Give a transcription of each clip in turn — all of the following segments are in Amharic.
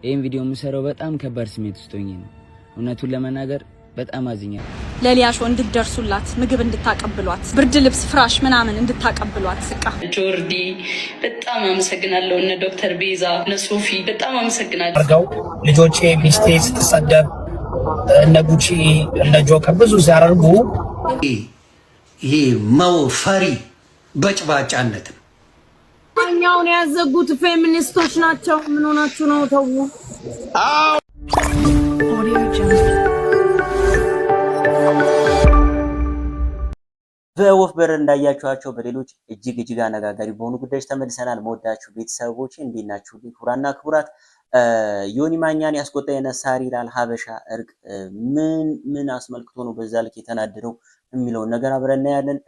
ይሄን ቪዲዮ የምሰራው በጣም ከባድ ስሜት ውስጥ ሆኜ ነው። እውነቱን ለመናገር በጣም አዝኛለሁ። ለሊያሾ እንድትደርሱላት፣ ምግብ እንድታቀብሏት፣ ብርድ ልብስ ፍራሽ ምናምን እንድታቀብሏት። ስቃ ጆርዲ በጣም አመሰግናለሁ። እነ ዶክተር ቤዛ እነ ሶፊ በጣም አመሰግናለሁ። አርጋው ልጆቼ ሚስቴ ስትሰደብ እነ ጉቺ እነ ጆከር ብዙ ሲያደርጉ ይሄ ፈሪ በጭባጫነት እኛውን ያዘጉት ፌሚኒስቶች ናቸው። ምን ሆናችሁ ነው? ተው። በወፍ በር እንዳያችኋቸው በሌሎች እጅግ አነጋጋሪ በሆኑ ጉዳዮች ተመልሰናል። መወዳችሁ ቤተሰቦች እንዴት ናችሁ? ክቡራና ክቡራት ዮኒ ማኛን ያስቆጣ የነሳሪ ይላል ሀበሻ እርቅ ምን አስመልክቶ ነው በዛ ልክ የተናደደው የሚለውን ነገር አብረን እናያለን።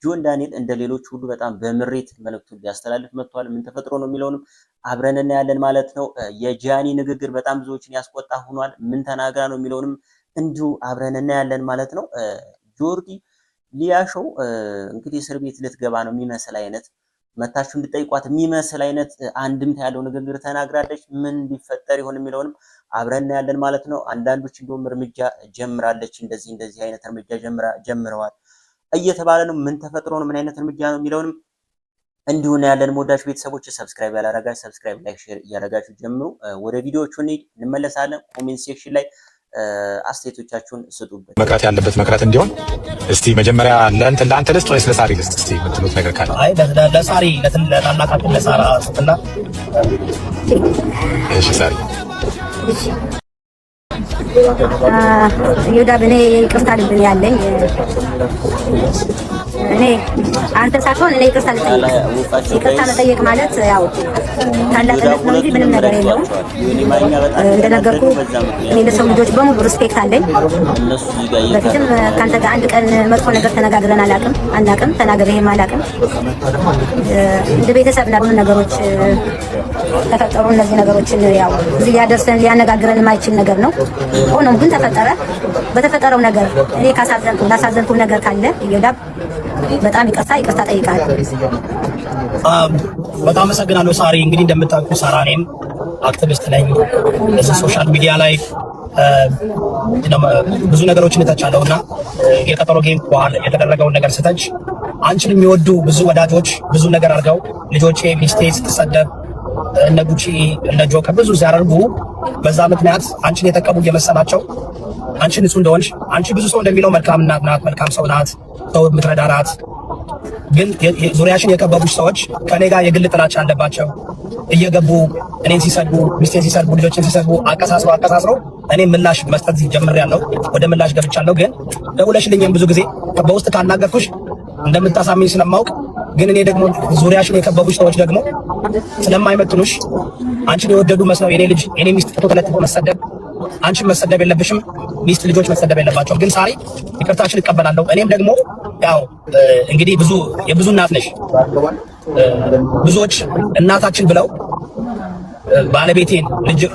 ጆን ዳንኤል እንደ ሌሎች ሁሉ በጣም በምሬት መልእክቱን ሊያስተላልፍ መጥቷል። ምን ተፈጥሮ ነው የሚለውንም አብረን እናያለን ማለት ነው። የጃኒ ንግግር በጣም ብዙዎችን ያስቆጣ ሆኗል። ምን ተናግራ ነው የሚለውንም እንዲሁ አብረን እናያለን ማለት ነው። ጆርዲ ሊያሾው እንግዲህ እስር ቤት ልትገባ ነው የሚመስል አይነት መታችሁ እንድጠይቋት የሚመስል አይነት አንድምታ ያለው ንግግር ተናግራለች። ምን ሊፈጠር ይሆን የሚለውንም አብረን እናያለን ማለት ነው። አንዳንዶች እንደውም እርምጃ ጀምራለች፣ እንደዚህ አይነት እርምጃ ጀምረዋል እየተባለ ነው። ምን ተፈጥሮ ነው? ምን አይነት እርምጃ ነው የሚለውንም እንዲሁ እናያለን። ወዳጅ ቤተሰቦች ሰብስክራይብ ያላረጋችሁ ሰብስክራይብ፣ ላይክ፣ ሼር እያረጋችሁ ጀምሩ። ወደ ቪዲዮዎቹ እንመለሳለን። ኮሜንት ሴክሽን ላይ አስተያየቶቻችሁን ስጡበት። መቅረት ያለበት መቅረት እንዲሆን እስቲ መጀመሪያ ለአንተ ልስጥ ወይስ ለሳሪ ልስጥ? እስቲ የምትሉት ነገር ካለ። አይ ለሳሪ ለታላቃችን ለሳራ ስጥና። እሺ ሳሪ። ይሁዳ በኔ ይቅርታ ልብን ያለኝ እኔ አንተ ሳትሆን እኔ ይቅርታ ልጠይቅ። ይቅርታ መጠየቅ ማለት ያው ታላቅነት ነው እንጂ ምንም ነገር የለውም። እንደነገርኩ እኔ ለሰው ልጆች በሙሉ ሪስፔክት አለኝ። በፊትም ካንተ ጋር አንድ ቀን መጥፎ ነገር ተነጋግረን አናውቅም፣ ተናግሬህም አላውቅም። እንደ ቤተሰብ ላሉ ነገሮች ተፈጠሩ። እነዚህ ነገሮችን ያው እዚህ ሊያደርሰን ሊያነጋግረን የማይችል ነገር ነው። ሆኖም ግን ተፈጠረ። በተፈጠረው ነገር እኔ ላሳዘንኩ ነገር ካለ ይሁዳ በጣም ይቅርታ ጠይቃለሁ። በጣም አመሰግናለሁ ሳሪ። እንግዲህ እንደምታውቁ ሳራ እኔም አክቲቪስት ነኝ። እዚህ ሶሻል ሚዲያ ላይ ብዙ ነገሮችን እተቻለሁና የቀጠሮ ጌም በኋላ የተደረገውን ነገር ስተች አንቺን የሚወዱ ብዙ ወዳጆች ብዙ ነገር አድርገው ልጆቼ ሚስቴ ስትሰደብ እነ ጉቺ እነ ጆከር ብዙ ሲያደርጉ በዛ ምክንያት አንቺን የተቀቡ እየመሰላቸው አንቺ ንጹህ እንደሆንሽ አንቺ ብዙ ሰው እንደሚለው መልካም እናት ናት፣ መልካም ሰው ናት፣ ሰው የምትረዳ ናት። ግን ዙሪያሽን የከበቡሽ ሰዎች ከኔ ጋር የግል ጥላቻ አለባቸው። እየገቡ እኔን ሲሰድቡ፣ ሚስቴን ሲሰድቡ፣ ልጆችን ሲሰድቡ አቀሳስረው እኔ ምላሽ መስጠት ጀምሬያለሁ። ወደ ምላሽ ገብቻለሁ። ግን ደውለሽልኝም ብዙ ጊዜ በውስጥ ካናገርኩሽ እንደምታሳምኝ ስለማውቅ ግን እኔ ደግሞ ዙሪያሽን የከበቡሽ ሰዎች ደግሞ ስለማይመጥኑሽ አንቺን የወደዱ መስለው የኔ ልጅ የኔ ሚስት ፎቶ ተለጥፎ መሰደብ አንቺን መሰደብ የለብሽም፣ ሚስት ልጆች መሰደብ የለባቸውም። ግን ሳሪ ይቅርታሽን እቀበላለሁ። እኔም ደግሞ ያው እንግዲህ የብዙ እናት ነሽ። ብዙዎች እናታችን ብለው ባለቤቴን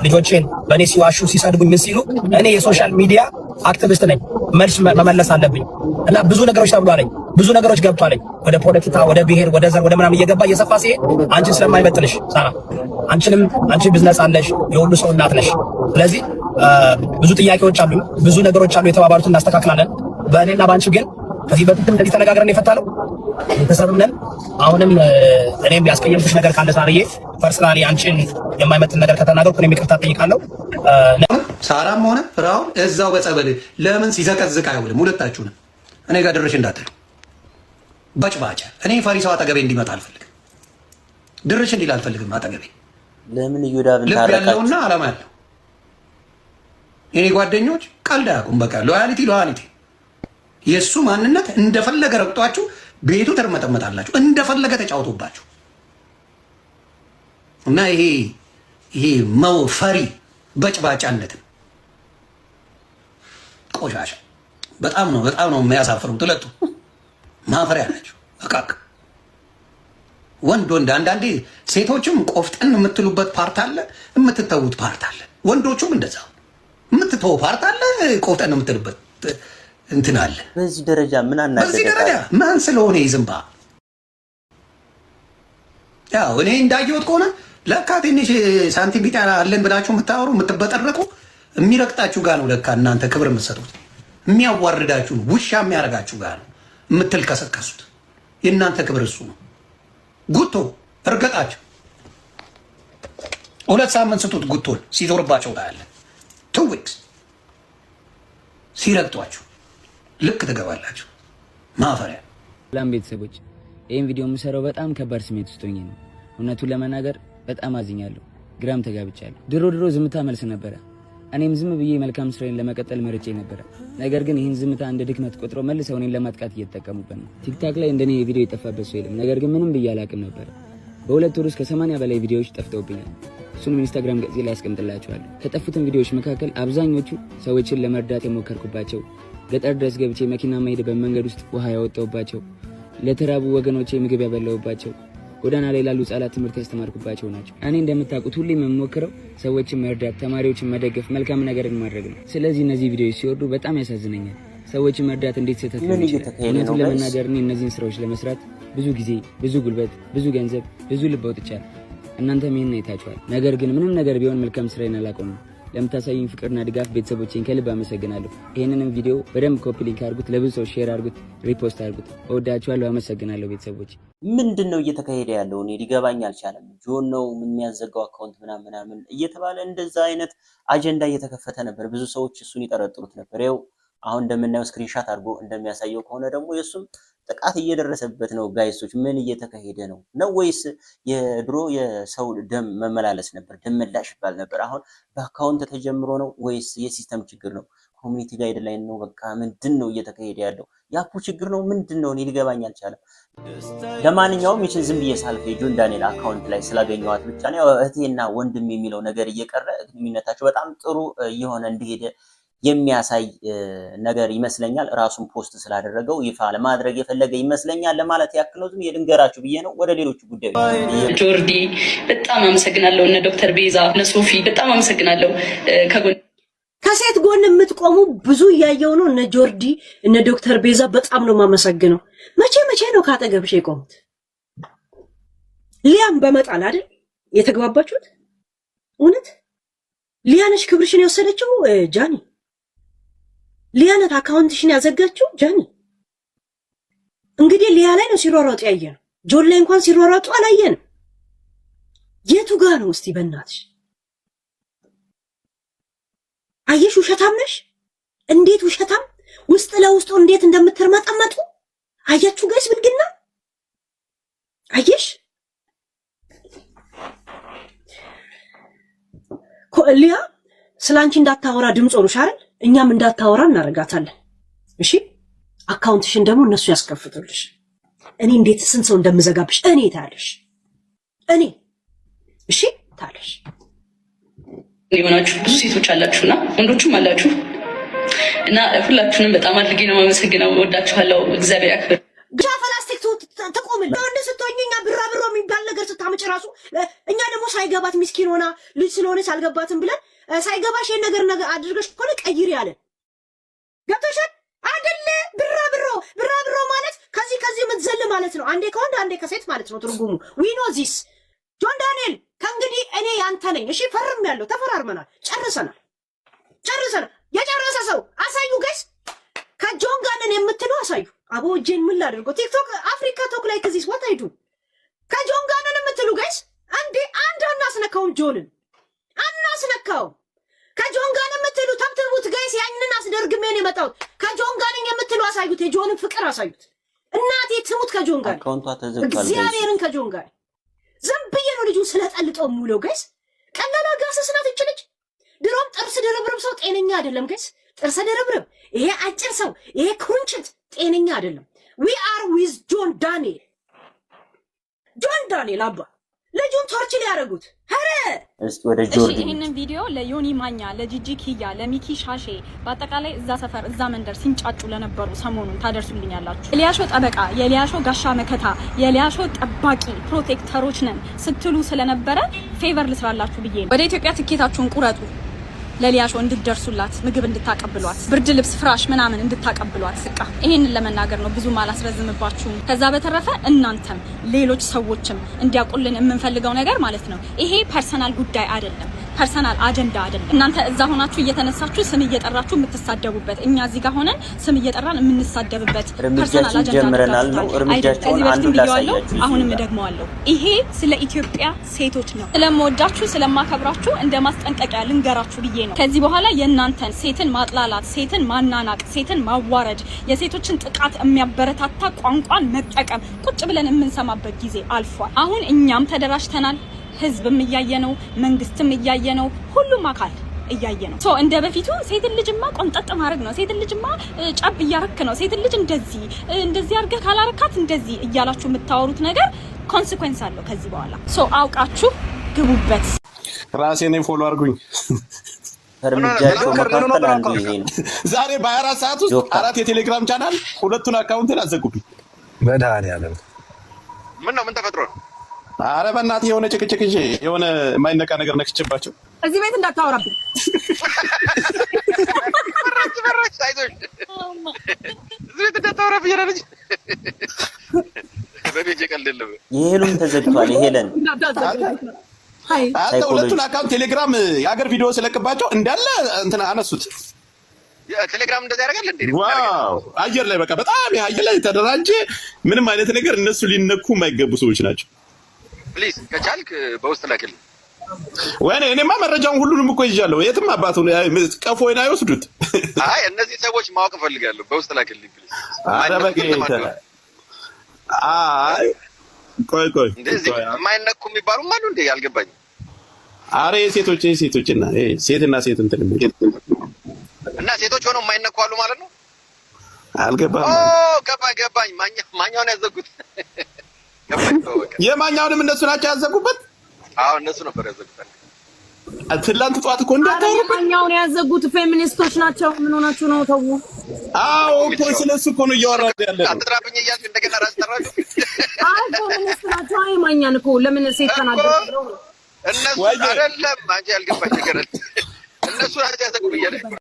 ልጆቼን በእኔ ሲዋሹ ሲሰድቡኝ ምን ሲሉ እኔ የሶሻል ሚዲያ አክቲቪስት ነኝ፣ መልስ መመለስ አለብኝ እና ብዙ ነገሮች ተብሏለኝ፣ ብዙ ነገሮች ገብቷለኝ ወደ ፖለቲካ፣ ወደ ብሔር፣ ወደ ዘር፣ ወደ ምናምን እየገባ እየሰፋ ሲሄድ አንቺን ስለማይመጥንሽ ሳራ አንቺ ቢዝነስ አለሽ፣ የሁሉ ሰው እናት ነሽ። ስለዚህ ብዙ ጥያቄዎች አሉ፣ ብዙ ነገሮች አሉ፣ የተባባሉትን እናስተካክላለን። በእኔና በአንቺ ግን ከዚህ በፊት እንደዚህ ተነጋግረን የፈታለው ቤተሰብም ነን። አሁንም እኔም ያስቀየምኩሽ ነገር ካለ ሳርዬ ፐርሰናሊ አንቺን የማይመጥን ነገር ከተናገርኩ እኔም ይቅርታ ጠይቃለሁ። ሳራም ሆነ ፍራውን እዛው በጸበል ለምን ሲዘቀዝቅ አይውልም? ሁለታችሁንም እኔ ጋር ድርሽ እንዳትሉ በጭባጫ። እኔ ፈሪ ሰው አጠገቤ እንዲመጣ አልፈልግም፣ ድርሽ እንዲል አልፈልግም አጠገቤ። ለምን ይሁዳብን ልብ ያለውና አላማ ያለው የኔ ጓደኞች ቀልድ አያውቁም። በቃ ሎያሊቲ የእሱ ማንነት እንደፈለገ ረግጧችሁ ቤቱ ተርመጠመጣላችሁ፣ እንደፈለገ ተጫውቶባችሁ እና ይሄ ፈሪ በጭባጫነትን ቆሻሻ በጣም ነው የሚያሳፍሩት። ሁለቱ ማፈሪያ ናቸው። በቃ ወንድ አንዳንዴ ሴቶችም ቆፍጠን የምትሉበት ፓርት አለ፣ የምትተዉት ፓርት አለ። ወንዶቹም እንደዛው የምትተው ፓርት አለ፣ ቆፍጠን የምትልበት እንትን አለ። በዚህ ደረጃ ምን አናገረ? በዚህ ደረጃ ማን ስለሆነ ይዝምባ። ያው እኔ እንዳየሁት ከሆነ ለካ ትንሽ ሳንቲም ቢጤ አለን ብላችሁ የምታወሩ የምትበጠረቁ የሚረግጣችሁ ጋር ነው ለካ እናንተ ክብር የምትሰጡት። የሚያዋርዳችሁ ውሻ የሚያደርጋችሁ ጋር ነው የምትልከሰከሱት። የእናንተ ክብር እሱ ነው። ጉቶ እርገጣቸው 2 ሳምንት ስጡት። ጉቶን ሲዞርባቸው ታያለ። 2 ዊክስ ሲረግጧችሁ ልክ ትገባላችሁ። ማፈሪያ ሰላም ቤተሰቦች፣ ይህን ቪዲዮ የምሰራው በጣም ከባድ ስሜት ውስጥ ሆኜ ነው። እውነቱን ለመናገር በጣም አዝኛለሁ፣ ግራም ተጋብቻለሁ። ድሮ ዝምታ መልስ ነበረ። እኔም ዝም ብዬ መልካም ስራዬን ለመቀጠል መርጬ ነበረ። ነገር ግን ይህን ዝምታ እንደ ድክመት ቆጥሮ መልሰው እኔን ለማጥቃት እየተጠቀሙበት ነው። ቲክታክ ላይ እንደኔ የቪዲዮ የጠፋበት ሰው የለም። ነገር ግን ምንም ብዬ አላቅም ነበር። በ2 ወር ውስጥ ከ80 በላይ ቪዲዮዎች ጠፍተውብኛል። እሱንም ኢንስታግራም ገጽ ላይ አስቀምጥላችኋለሁ። ከጠፉትን ቪዲዮዎች መካከል አብዛኞቹ ሰዎችን ለመርዳት የሞከርኩባቸው፣ ገጠር ድረስ ገብቼ መኪና መሄድ በመንገድ ውስጥ ውሃ ያወጣሁባቸው፣ ለተራቡ ወገኖቼ ምግብ ያበላሁባቸው፣ ጎዳና ላይ ላሉ ህጻናት ትምህርት ያስተማርኩባቸው ናቸው። እኔ እንደምታውቁት ሁሌም የምሞክረው ሰዎችን መርዳት፣ ተማሪዎችን መደገፍ፣ መልካም ነገርን ማድረግ ነው። ስለዚህ እነዚህ ቪዲዮዎች ሲወርዱ በጣም ያሳዝነኛል። ሰዎችን መርዳት እንዴት ስህተት ነው? እውነቱን ለመናገር እኔ እነዚህን ስራዎች ለመስራት ብዙ ጊዜ፣ ብዙ ጉልበት፣ ብዙ ገንዘብ፣ ብዙ ልብ አውጥቻለሁ። እናንተም ይሄን አይታችኋል። ነገር ግን ምንም ነገር ቢሆን መልካም ስራዬን አላቆምም። ለምታሳዩኝ ፍቅርና ድጋፍ ቤተሰቦቼን ከልብ አመሰግናለሁ። ይሄንንም ቪዲዮ በደንብ ኮፒ ሊንክ አድርጉት፣ ለብዙ ሰው ሼር አድርጉት፣ ሪፖስት አድርጉት። እወዳችኋለሁ። አመሰግናለሁ ቤተሰቦች። ምንድነው እየተካሄደ ያለው? እኔ ሊገባኝ አልቻለም። ጆን ነው የሚያዘጋው አካውንት ምናምን እየተባለ እንደዛ አይነት አጀንዳ እየተከፈተ ነበር። ብዙ ሰዎች እሱን ይጠረጥሩት ነበር። ይኸው አሁን እንደምናየው ስክሪንሻት አድርጎ እንደሚያሳየው ከሆነ ደግሞ የሱም ጥቃት እየደረሰበት ነው። ጋይሶች ምን እየተካሄደ ነው? ነው ወይስ የድሮ የሰው ደም መመላለስ ነበር? ደም መላሽ ይባል ነበር። አሁን በአካውንት ተጀምሮ ነው ወይስ የሲስተም ችግር ነው? ኮሚኒቲ ጋይድላይን ነው? በቃ ምንድነው እየተካሄደ ያለው? ያፑ ችግር ነው ምንድነው? እኔ ሊገባኝ አልቻለም። ለማንኛውም ይችን ዝም ብዬ ሳልፍ የጆን ዳንኤል አካውንት ላይ ስላገኘዋት ብቻ ነው እህቴና ወንድም የሚለው ነገር እየቀረ ግንኙነታቸው በጣም ጥሩ እየሆነ እንደሄደ የሚያሳይ ነገር ይመስለኛል። ራሱን ፖስት ስላደረገው ይፋ ለማድረግ የፈለገ ይመስለኛል። ለማለት ያክል ነው። ዝም ልንገራችሁ ብዬ ነው። ወደ ሌሎቹ ጉዳዮች ጆርዲ በጣም አመሰግናለሁ። እነ ዶክተር ቤዛ፣ እነ ሶፊ በጣም አመሰግናለሁ። ከሴት ጎን የምትቆሙ ብዙ እያየው ነው። እነ ጆርዲ፣ እነ ዶክተር ቤዛ በጣም ነው የማመሰግነው። መቼ ነው ካጠገብሽ የቆሙት? ሊያም በመጣል አይደል የተግባባችሁት? እውነት ሊያነሽ ክብርሽን የወሰደችው ጃኒ ሊያነት አካውንትሽን ያዘጋችው ጃኒ። እንግዲህ ሊያ ላይ ነው ሲሯሯጡ ያየነው። ጆን ላይ እንኳን ሲሯሯጡ አላየንም። የቱ ጋ ነው እስቲ በእናትሽ? አየሽ ውሸታም ነሽ። እንዴት ውሸታም ውስጥ ለውስጡ እንዴት እንደምትርመጠመጡ አያችሁ ጋይስ። ብልግና አየሽ። ሊያ ስላንቺ እንዳታወራ ድምጽ ሆኖሽ አይደል? እኛም እንዳታወራ እናረጋታለን። እሺ አካውንትሽን ደግሞ እነሱ ያስከፍቱልሽ። እኔ እንዴት ስንት ሰው እንደምዘጋብሽ እኔ ታያለሽ። እኔ እሺ ታያለሽ። የሆናችሁ ብዙ ሴቶች አላችሁና ወንዶችም አላችሁ እና ሁላችሁንም በጣም አድርጌ ነው የማመሰግነው። ወዳችኋለሁ። እግዚአብሔር ያክብር። ግራ ፕላስቲክ ተቆምል ወንድ ስትሆኝ እኛ ብራብሮ የሚባል ነገር ስታመጭ ራሱ እኛ ደግሞ ሳይገባት ምስኪን ሆና ልጅ ስለሆነች አልገባትም ብለን ሳይገባሽ ይሄን ነገር አድርገሽ እኮ ቀይሪ ያለ ገብቶሻል አይደለ? ብራብሮ ማለት ከዚህ የምትዘል ማለት ነው። አንዴ ከወንድ አንዴ ከሴት ማለት ነው ትርጉሙ። ዊ ኖ ዚስ ጆን ዳንኤል ከእንግዲህ እኔ ያንተ ነኝ። እሺ ፈርሜያለሁ። ተፈራርመናል። ጨርሰናል። የጨረሰ ሰው አሳዩ ጋይስ። ከጆን ጋር ነን የምትሉ አሳዩ። አቦ እጄን ምን ላድርገው? ቲክቶክ አፍሪካ ቶክ ላይ ከዚህ what I do ከጆን ጋር ነን የምትሉ ጋይስ አንዴ አናስነካውን ጆንን አናስነካው። ከጆን ጋር ነን የምትሉ ተብትቡት ጋይስ። ያንን አስደርግሜ ነው የመጣሁት። ከጆን ጋር ነን የምትሉ አሳዩት። የጆንን ፍቅር አሳዩት። እናቴ ትሙት ከጆን ጋር እግዚአብሔርን ከጆን ጋር ዝም ብዬ ነው ልጁን ስለጠልጠው ሙለው ጋይስ። ቀላላ ጋሰስ ናት እች ልጅ። ድሮም ጥርስ ድርብርብ ሰው ጤነኛ አይደለም ጋይስ። ጥርስ ድርብርብ ይሄ አጭር ሰው ይሄ ኩንችት ጤነኛ አይደለም። we are with ጆን ዳንኤል አባ ልጁን ቶርች ሊያደርጉት ኧረ እስቲ ወደ ጆርዲ። ይሄንን ቪዲዮ ለዮኒ ማኛ፣ ለጂጂ ኪያ፣ ለሚኪ ሻሼ በአጠቃላይ እዛ ሰፈር እዛ መንደር ሲንጫጩ ለነበሩ ሰሞኑን ታደርሱልኛላችሁ። የሊያሾ ጠበቃ፣ የሊያሾ ጋሻ መከታ፣ የሊያሾ ጠባቂ ፕሮቴክተሮች ነን ስትሉ ስለነበረ ፌቨር ልስራላችሁ ብዬ ነው። ወደ ኢትዮጵያ ትኬታችሁን ቁረጡ። ለሊያሾ እንድትደርሱላት፣ ምግብ እንድታቀብሏት፣ ብርድ ልብስ ፍራሽ ምናምን እንድታቀብሏት። ስቃ ይሄንን ለመናገር ነው፣ ብዙ አላስረዝምባችሁም። ከዛ በተረፈ እናንተም ሌሎች ሰዎችም እንዲያውቁልን የምንፈልገው ነገር ማለት ነው ይሄ ፐርሰናል ጉዳይ አይደለም፣ ፐርሰናል አጀንዳ አይደለም። እናንተ እዛ ሆናችሁ እየተነሳችሁ ስም እየጠራችሁ የምትሳደቡበት፣ እኛ እዚህ ጋር ሆነን ስም እየጠራን የምንሳደብበት ፐርሰናል አጀንዳ ነው። ከዚህ በፊትም ብየዋለሁ፣ አሁንም እደግመዋለሁ። ይሄ ስለ ኢትዮጵያ ሴቶች ነው። ስለምወዳችሁ ስለማከብራችሁ እንደ ማስጠንቀቂያ ልንገራችሁ ብዬ ነው። ከዚህ በኋላ የእናንተን ሴትን ማጥላላት፣ ሴትን ማናናቅ፣ ሴትን ማዋረድ፣ የሴቶችን ጥቃት የሚያበረታታ ቋንቋን መጠቀም ቁጭ ብለን የምንሰማበት ጊዜ አልፏል። አሁን እኛም ተደራጅተናል። ህዝብም እያየ ነው፣ መንግስትም እያየ ነው፣ ሁሉም አካል እያየ ነው። ሶ እንደ በፊቱ ሴትን ልጅማ ቆንጠጥ ማድረግ ነው፣ ሴትን ልጅማ ጫብ እያረክ ነው፣ ሴትን ልጅ እንደዚህ አድርገህ ካላረካት እንደዚህ እያላችሁ የምታወሩት ነገር ኮንሲኩዌንስ አለው ከዚህ በኋላ። ሶ አውቃችሁ ግቡበት። ራሴ ነኝ ፎሎ አድርጉኝ። እርምጃቸው መካከል አንዱ ይሄ ነው። ዛሬ በ24 ሰዓት ውስጥ 4 የቴሌግራም ቻናል 2ቱን አካውንትን አዘጉብኝ። መድኃኒዓለም ምን ተፈጥሮ ነው? አረ በእናትህ የሆነ ጭቅጭቅ እንጂ የሆነ የማይነቃ ነገር ነክቼባቸው እዚህ ቤት እንዳታወራብኝ። ይሄሉም ተዘግቷል። ይሄለን አንተ 2ቱን አካውንት ቴሌግራም የሀገር ቪዲዮ ስለቅባቸው እንዳለ እንትን አነሱት። ቴሌግራም እንደዛ ያደርጋል እንዴ? ዋው አየር ላይ በቃ በጣም አየር ላይ ተደራጀ። ምንም አይነት ነገር እነሱ ሊነኩ የማይገቡ ሰዎች ናቸው። ፕሊዝ ከቻልክ በውስጥ ላክልኝ። ወይኔ እኔማ መረጃውን ሁሉንም እኮ ይዣለሁ። የትም አባቱ ቀፎይን አይወስዱት። አይ እነዚህ ሰዎች ማወቅ እፈልጋለሁ። በውስጥ ላክልኝ ፕሊዝ። አረ በጌታ አይ ቆይ እንደዚህ የማይነኩ የሚባሉ ማሉ እንዴ? አልገባኝም። አረ ሴቶችና ሴትና ሴት እንትን እና ሴቶች ሆነው የማይነኩ አሉ ማለት ነው። አልገባም። ገባኝ። ማኛውን ያዘጉት የማኛውንም እነሱ ናቸው ያዘጉበት። አዎ እነሱ ነበር ያዘጉት። ትላንት ጠዋት እኮ እንዳታወሩበት። ማኛውን ያዘጉት ፌሚኒስቶች ናቸው። ምን ሆናችሁ ነው? ተው። አዎ እኮ ስለሱ እኮ ነው እያወራሁ ያለው። አትጥራብኝ እያልክ እንደገና ራስ ጠራችሁ። አይ ፌሚኒስት ናቸው። አይ ማኛን እኮ ለምን ሴት ተናገሩ? እነሱ አይደለም አንቺ ያልገባኝ ነገር እነሱ ናቸው ያዘጉት ብያለሁ።